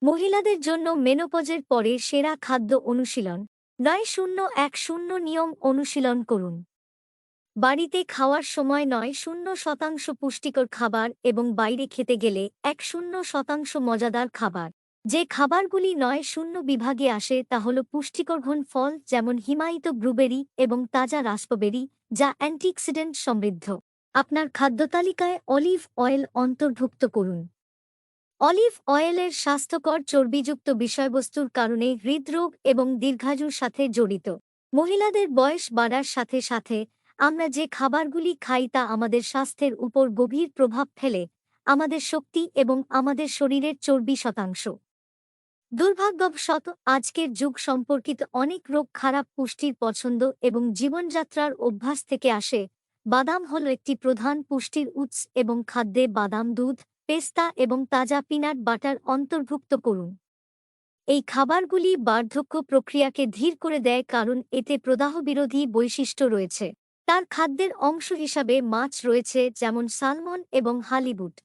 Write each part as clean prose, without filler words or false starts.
মহিলাদের জন্য মেনোপজের পরে সেরা খাদ্য অনুশীলন ৯-০-১-০ নিয়ম অনুশীলন করুন। বাড়িতে খাওয়ার সময় ৯-০% পুষ্টিকর খাবার এবং বাইরে খেতে গেলে ১-০% মজাদার খাবার। যে খাবারগুলি ৯-০ বিভাগে আসে তা হল পুষ্টিকর ঘন ফল যেমন হিমায়িত ব্লুবেরি এবং তাজা রাস্পবেরি, যা অ্যান্টিঅক্সিডেন্ট সমৃদ্ধ। আপনার খাদ্যতালিকায় অলিভ অয়েল অন্তর্ভুক্ত করুন। অলিভ অয়েলের স্বাস্থ্যকর চর্বিযুক্ত বিষয়বস্তুর কারণে হৃদরোগ এবং দীর্ঘায়ুর সাথে জড়িত। মহিলাদের বয়স বাড়ার সাথে সাথে আমরা যে খাবারগুলি খাই তা আমাদের স্বাস্থ্যের উপর গভীর প্রভাব ফেলে, আমাদের শক্তি এবং আমাদের শরীরের চর্বি শতাংশ। দুর্ভাগ্যবশত আজকের যুগ সম্পর্কিত অনেক রোগ খারাপ পুষ্টির পছন্দ এবং জীবনযাত্রার অভ্যাস থেকে আসে। বাদাম হল একটি প্রধান পুষ্টির উৎস এবং খাদ্যে বাদাম দুধ, পেস্তা এবং তাজা পিনাট বাটার অন্তর্ভুক্ত করুন। এই খাবারগুলি বার্ধক্য প্রক্রিয়াকে ধীর করে দেয় কারণ এতে প্রদাহবিরোধী বৈশিষ্ট্য রয়েছে। তার খাদ্যের অংশ হিসাবে মাছ রয়েছে যেমন সালমন এবং হালিবুট।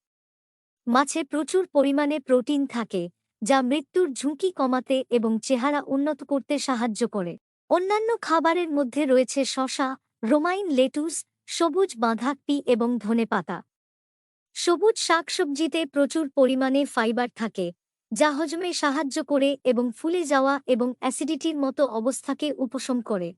মাছে প্রচুর পরিমাণে প্রোটিন থাকে, যা মৃত্যুর ঝুঁকি কমাতে এবং চেহারা উন্নত করতে সাহায্য করে। অন্যান্য খাবারের মধ্যে রয়েছে শসা, রোমাইন লেটুস, সবুজ বাঁধাকপি এবং ধনেপাতা। সবুজ শাকসবজিতে প্রচুর পরিমাণে ফাইবার থাকে, যা হজমে সাহায্য করে এবং ফুলে যাওয়া এবং অ্যাসিডিটির মতো অবস্থাকে উপশম করে।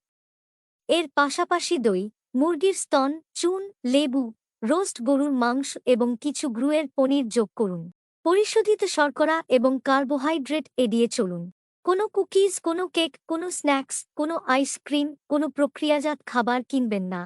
এর পাশাপাশি দই, মুরগির স্তন, চুন, লেবু, রোস্ট গরুর মাংস এবং কিছু গ্রুয়ের পনির যোগ করুন। পরিশোধিত শর্করা এবং কার্বোহাইড্রেট এড়িয়ে চলুন। কোনো কুকিজ, কোনো কেক, কোনো স্ন্যাক্স, কোনো আইসক্রিম, কোনো প্রক্রিয়াজাত খাবার কিনবেন না।